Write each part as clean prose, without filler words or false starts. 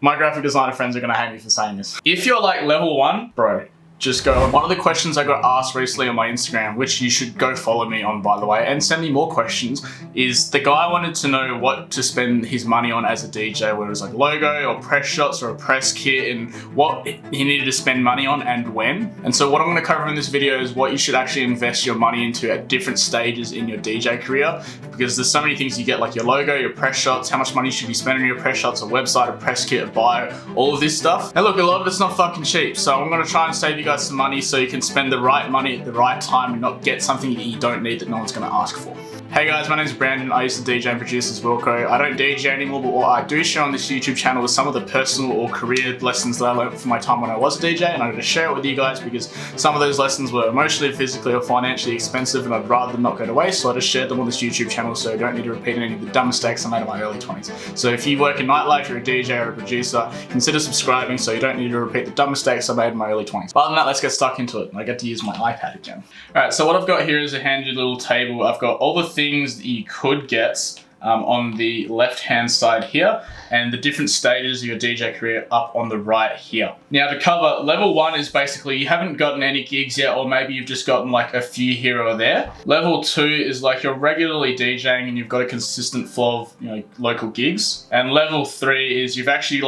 My graphic designer friends are gonna hate me for saying this. If you're like level 1, bro, just go. One of the questions I got asked recently on my Instagram, which you should go follow me on, by the way, and send me more questions, is the guy wanted to know what to spend his money on as a DJ, whether it was like logo or press shots or a press kit, and what he needed to spend money on and when. And so what I'm going to cover in this video is what you should actually invest your money into at different stages in your DJ career, because there's so many things you get, like your logo, your press shots, how much money you should be spending on your press shots, a website, a press kit, a bio, all of this stuff. And look, a lot of it's not fucking cheap, so I'm going to try and save you guys some money so you can spend the right money at the right time and not get something that you don't need that no one's going to ask for. Hey guys, my name's Brandon. I used to DJ and produce as Wilco. I don't DJ anymore, but what I do share on this YouTube channel is some of the personal or career lessons that I learned from my time when I was a DJ, and I'm going to share it with you guys because some of those lessons were emotionally, physically, or financially expensive, and I'd rather them not go to waste, so I just shared them on this YouTube channel so you don't need to repeat any of the dumb mistakes I made in my early 20s. So if you work in nightlife, you're a DJ or a producer, consider subscribing so you don't need to repeat the dumb mistakes I made in my early 20s. Other than that, let's get stuck into it. I get to use my iPad again. Alright, so what I've got here is a handy little table. I've got all the things that you could get on the left hand side here, and the different stages of your DJ career up on the right here. Now to cover, level 1 is basically you haven't gotten any gigs yet, or maybe you've just gotten like a few here or there. Level 2 is like you're regularly DJing and you've got a consistent flow of local gigs. And level 3 is you've actually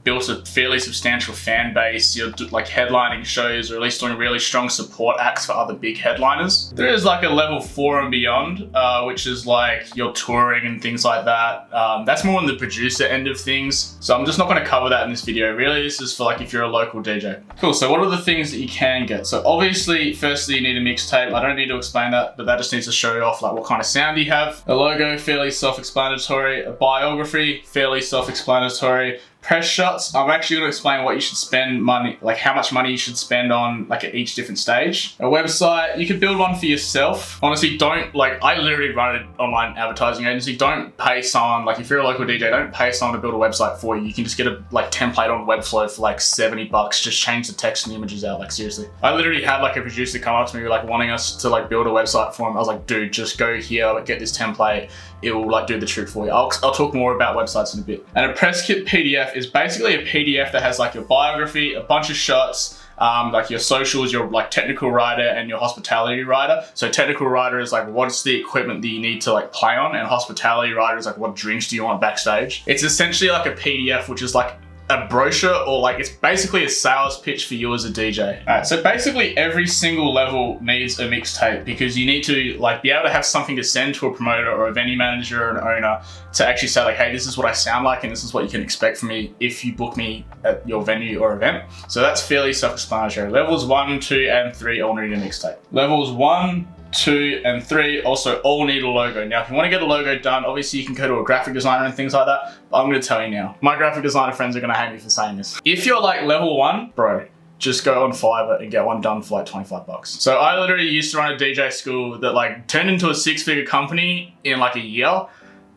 built a fairly substantial fan base. You're like headlining shows, or at least doing really strong support acts for other big headliners. There is like a level 4 and beyond, which is like your touring and things like that. That's more on the producer end of things, so I'm just not going to cover that in this video. Really, this is for like if you're a local DJ. Cool, so what are the things that you can get? So obviously, firstly, you need a mixtape. I don't need to explain that, but that just needs to show you off like what kind of sound you have. A logo, fairly self-explanatory. A biography, fairly self-explanatory. Press shots, I'm actually going to explain what you should spend money, like how much money you should spend on like at each different stage. A website, you could build one for yourself. Honestly, don't, I literally run an online advertising agency. Don't pay someone, like if you're a local DJ, don't pay someone to build a website for you. You can just get a template on Webflow for like $70, just change the text and the images out, like seriously. I literally had like a producer come up to me like wanting us to like build a website for him. I was like, dude, just go here, get this template. It will like do the trick for you. I'll talk more about websites in a bit. And a press kit PDF is basically a PDF that has like your biography, a bunch of shots, like your socials, your like technical writer and your hospitality writer. So technical writer is like what's the equipment that you need to like play on, and hospitality writer is like what drinks do you want backstage. It's essentially like a PDF, which is like a brochure, or like it's basically a sales pitch for you as a DJ. Alright, so basically every single level needs a mixtape, because you need to like be able to have something to send to a promoter or a venue manager or an owner to actually say like, hey, this is what I sound like and this is what you can expect from me if you book me at your venue or event. So that's fairly self-explanatory. Levels 1, 2, and 3 all need a mixtape. Levels 1, 2, and 3 also all need a logo. Now, if you want to get a logo done, obviously you can go to a graphic designer and things like that, but I'm going to tell you now. My graphic designer friends are going to hate me for saying this. If you're like level 1, bro, just go on Fiverr and get one done for like $25. So I literally used to run a DJ school that like turned into a 6-figure company in like a year.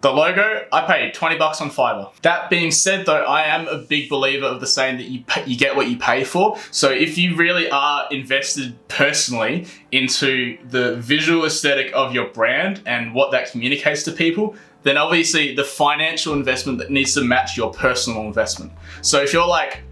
The logo, I paid $20 on Fiverr. That being said though, I am a big believer of the saying that you get what you pay for. So if you really are invested personally into the visual aesthetic of your brand and what that communicates to people, then obviously the financial investment that needs to match your personal investment. So if you're like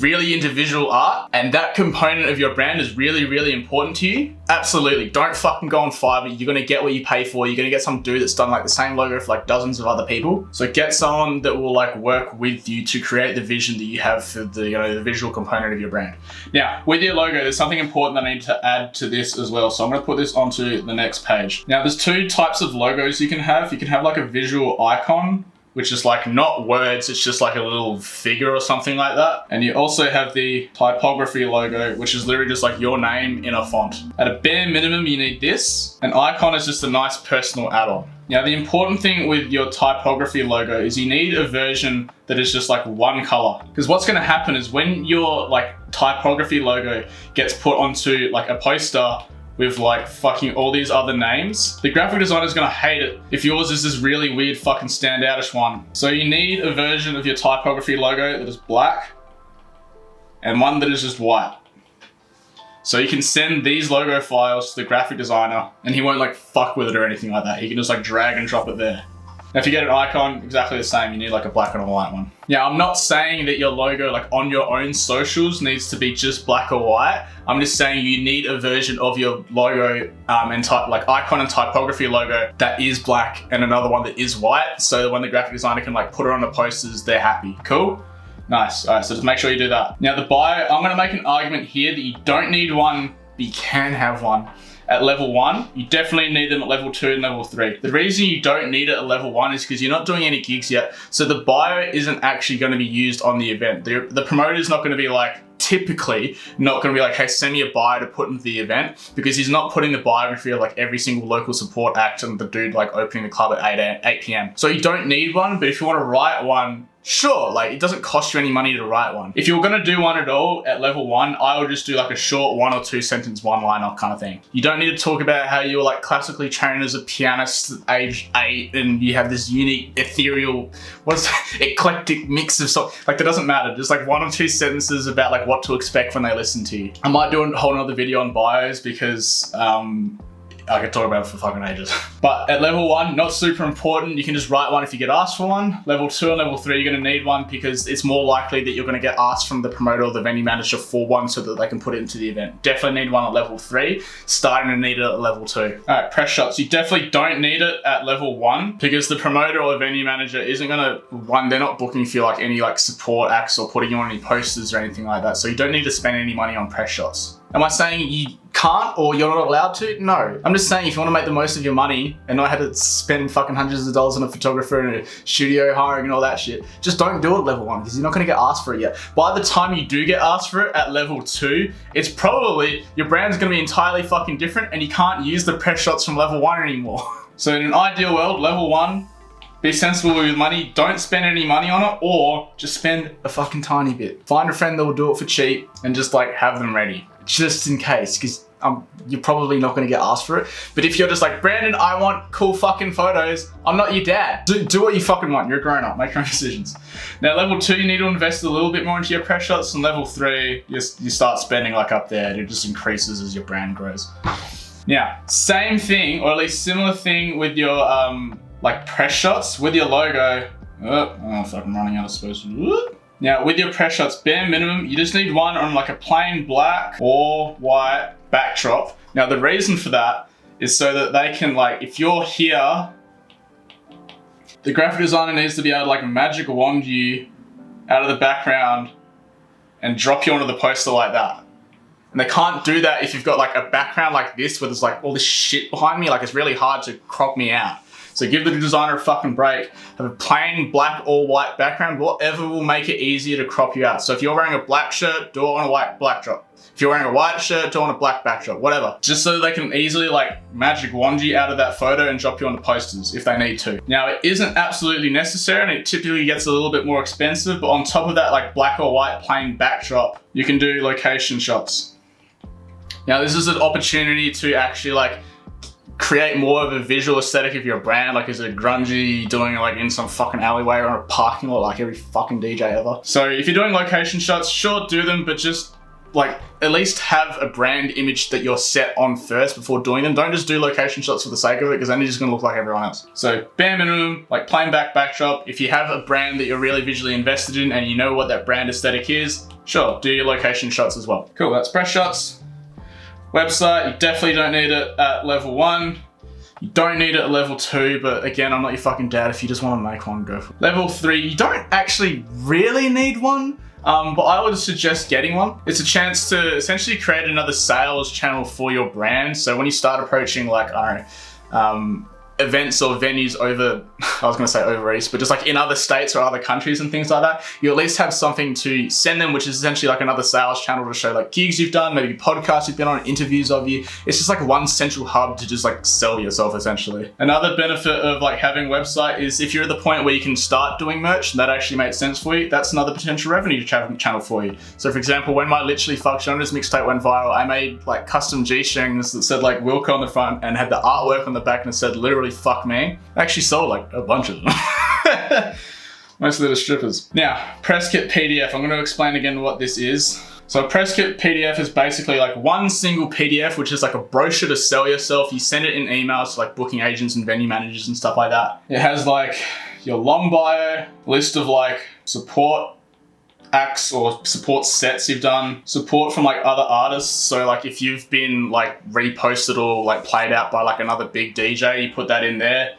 really into visual art and that component of your brand is really, really important to you, absolutely, don't fucking go on Fiverr. You're gonna get what you pay for. You're gonna get some dude that's done like the same logo for like dozens of other people. So get someone that will like work with you to create the vision that you have for the the visual component of your brand. Now, with your logo, there's something important that I need to add to this as well. So I'm gonna put this onto the next page. Now, there's 2 types of logos you can have. You can have like a visual icon, which is like not words, it's just like a little figure or something like that. And you also have the typography logo, which is literally just like your name in a font. At a bare minimum, you need this. An icon is just a nice personal add-on. Now, the important thing with your typography logo is you need a version that is just like one color. Because what's gonna happen is when your like typography logo gets put onto like a poster with like fucking all these other names, the graphic designer is gonna hate it if yours is this really weird fucking standoutish one. So you need a version of your typography logo that is black and one that is just white. So you can send these logo files to the graphic designer and he won't like fuck with it or anything like that. He can just like drag and drop it there. Now, if you get an icon, exactly the same, you need like a black and a white one. Now, I'm not saying that your logo like on your own socials needs to be just black or white. I'm just saying you need a version of your logo and type like icon and typography logo that is black and another one that is white. So that when the graphic designer can like put it on the posters, they're happy. Cool? Nice. All right, so just make sure you do that. Now the bio, I'm gonna make an argument here that you don't need one, but you can have one. At level 1, you definitely need them at level 2 and level 3. The reason you don't need it at level 1 is because you're not doing any gigs yet. So the bio isn't actually going to be used on the event. The promoter is not going to be like, typically not going to be like, hey, send me a bio to put into the event, because he's not putting the biography of like every single local support act and the dude like opening the club at 8 p.m. So you don't need one, but if you want to write one, sure, like it doesn't cost you any money to write one. If you were gonna do one at all at level 1, I would just do like a short 1 or 2 sentence one-liner kind of thing. You don't need to talk about how you were like classically trained as a pianist at age 8 and you have this unique ethereal, eclectic mix of stuff. Like that doesn't matter. Just like 1 or 2 sentences about like what to expect when they listen to you. I might do a whole nother video on bios because I could talk about it for fucking ages. But at level 1, not super important. You can just write one if you get asked for one. Level 2 and level 3, you're gonna need one because it's more likely that you're gonna get asked from the promoter or the venue manager for one so that they can put it into the event. Definitely need one at level 3, starting to need it at level 2. All right, press shots. You definitely don't need it at level 1 because the promoter or the venue manager isn't gonna, they're not booking for like any like support acts or putting you on any posters or anything like that. So you don't need to spend any money on press shots. Am I saying you can't or you're not allowed to? No. I'm just saying if you want to make the most of your money and not have to spend fucking hundreds of dollars on a photographer and a studio hiring and all that shit, just don't do it at level 1 because you're not going to get asked for it yet. By the time you do get asked for it at level 2, it's probably, your brand's going to be entirely fucking different and you can't use the press shots from level 1 anymore. So in an ideal world, level 1, be sensible with money, don't spend any money on it, or just spend a fucking tiny bit. Find a friend that will do it for cheap and just like have them ready. Just in case, because you're probably not going to get asked for it. But if you're just like, Brandon, I want cool fucking photos, I'm not your dad. Do what you fucking want. You're a grown up. Make your own decisions. Now, level 2, you need to invest a little bit more into your press shots. And level 3, you start spending like up there. And it just increases as your brand grows. Now, same thing, or at least similar thing with your like press shots with your logo. Oh, fucking running out of space. Now, with your press shots, bare minimum, you just need one on like a plain black or white backdrop. Now, the reason for that is so that they can like, if you're here, the graphic designer needs to be able to like magic wand you out of the background and drop you onto the poster like that. And they can't do that if you've got like a background like this where there's like all this shit behind me. Like it's really hard to crop me out. So give the designer a fucking break. Have a plain black or white background, whatever will make it easier to crop you out. So if you're wearing a black shirt, do it on a white backdrop. If you're wearing a white shirt, do it on a black backdrop, whatever. Just so they can easily like magic wand you out of that photo and drop you on the posters if they need to. Now it isn't absolutely necessary and it typically gets a little bit more expensive, but on top of that like black or white plain backdrop, you can do location shots. Now this is an opportunity to actually like create more of a visual aesthetic of your brand. Like is it grungy, doing it like in some fucking alleyway or in a parking lot like every fucking DJ ever. So if you're doing location shots, sure do them, but just like at least have a brand image that you're set on first before doing them. Don't just do location shots for the sake of it because then you're just gonna look like everyone else. So bare minimum, like plain backdrop. If you have a brand that you're really visually invested in and you know what that brand aesthetic is, sure, do your location shots as well. Cool, that's press shots. Website, you definitely don't need it at level 1. You don't need it at level 2, but again, I'm not your fucking dad. If you just want to make one, go for it. Level 3, you don't actually really need one, but I would suggest getting one. It's a chance to essentially create another sales channel for your brand. So when you start approaching like, I don't know, events or venues over, I was gonna say over east, but just like in other states or other countries and things like that, you at least have something to send them, which is essentially like another sales channel to show like gigs you've done, maybe podcasts you've been on, interviews of you. It's just like one central hub to just like sell yourself essentially. Another benefit of like having a website is if you're at the point where you can start doing merch and that actually makes sense for you, that's another potential revenue channel for you. So for example, when my Literally Fuck Genres mixtape went viral, I made like custom G-strings that said like Wilco on the front and had the artwork on the back and it said literally fuck me. I actually sold like a bunch of them. Mostly the strippers. Now, press kit PDF. I'm going to explain again what this is. So a press kit PDF is basically like one single PDF, which is like a brochure to sell yourself. You send it in emails to like booking agents and venue managers and stuff like that. It has like your long bio, list of like support acts or support sets you've done, support from like other artists. So like if you've been like reposted or like played out by like another big DJ, you put that in there.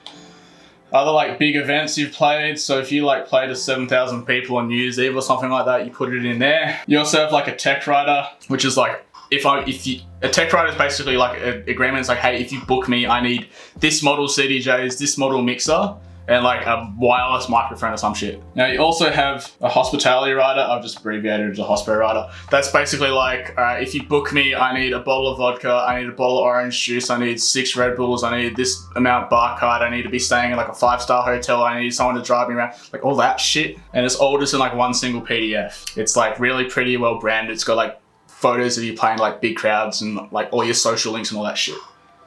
Other like big events you've played, so if you like played to 7,000 people on New Year's Eve or something like that, you put it in there. You also have like a tech writer, which is like, a tech writer is basically like an agreement. It's like, hey, if you book me, I need this model CDJs, this model mixer, and like a wireless microphone or some shit. Now you also have a hospitality rider. I've just abbreviated it as a hospo rider. That's basically like, if you book me, I need a bottle of vodka, I need a bottle of orange juice, I need 6 Red Bulls, I need this amount bar card, I need to be staying in like a 5-star hotel, I need someone to drive me around, like all that shit. And it's all just in like one single PDF. It's like really pretty well branded. It's got like photos of you playing like big crowds and like all your social links and all that shit.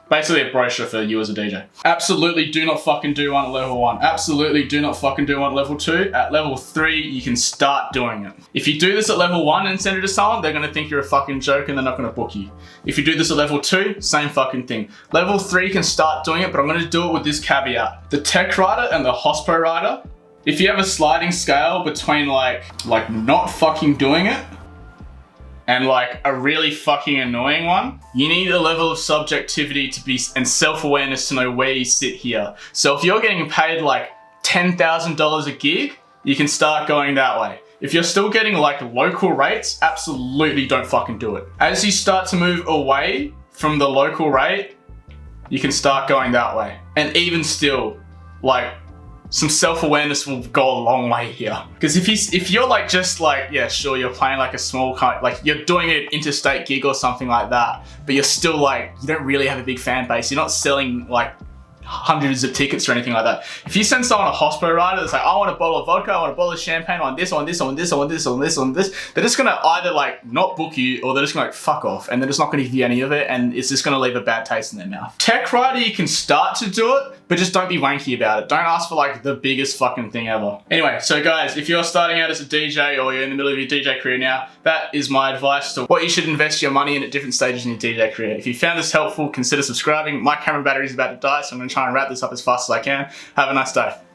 Basically a brochure for you as a DJ. Absolutely do not fucking do one at level 1. Absolutely do not fucking do one at level 2. At level 3, you can start doing it. If you do this at level 1 and send it to someone, they're gonna think you're a fucking joke and they're not gonna book you. If you do this at level 2, same fucking thing. Level 3 can start doing it, but I'm gonna do it with this caveat. The tech writer and the hospo writer, if you have a sliding scale between like not fucking doing it and like a really fucking annoying one, you need a level of subjectivity to be and self-awareness to know where you sit here. So if you're getting paid like $10,000 a gig, you can start going that way. If you're still getting like local rates, absolutely don't fucking do it. As you start to move away from the local rate, you can start going that way. And even still, like, some self-awareness will go a long way here. Because if you're like just like, yeah, sure, you're playing like a small kind, like you're doing an interstate gig or something like that, but you're still like, you don't really have a big fan base. You're not selling like hundreds of tickets or anything like that. If you send someone a hospo rider that's like, I want a bottle of vodka, I want a bottle of champagne, I want this, I want this, I want this, I want this, I want this, I want this, they're just gonna either like not book you or they're just gonna like fuck off and they're just not gonna give you any of it and it's just gonna leave a bad taste in their mouth. Tech rider, you can start to do it, but just don't be wanky about it. Don't ask for like the biggest fucking thing ever. Anyway, so guys, if you're starting out as a DJ or you're in the middle of your DJ career now, that is my advice to what you should invest your money in at different stages in your DJ career. If you found this helpful, consider subscribing. My camera battery is about to die, so I'm gonna try and wrap this up as fast as I can. Have a nice day.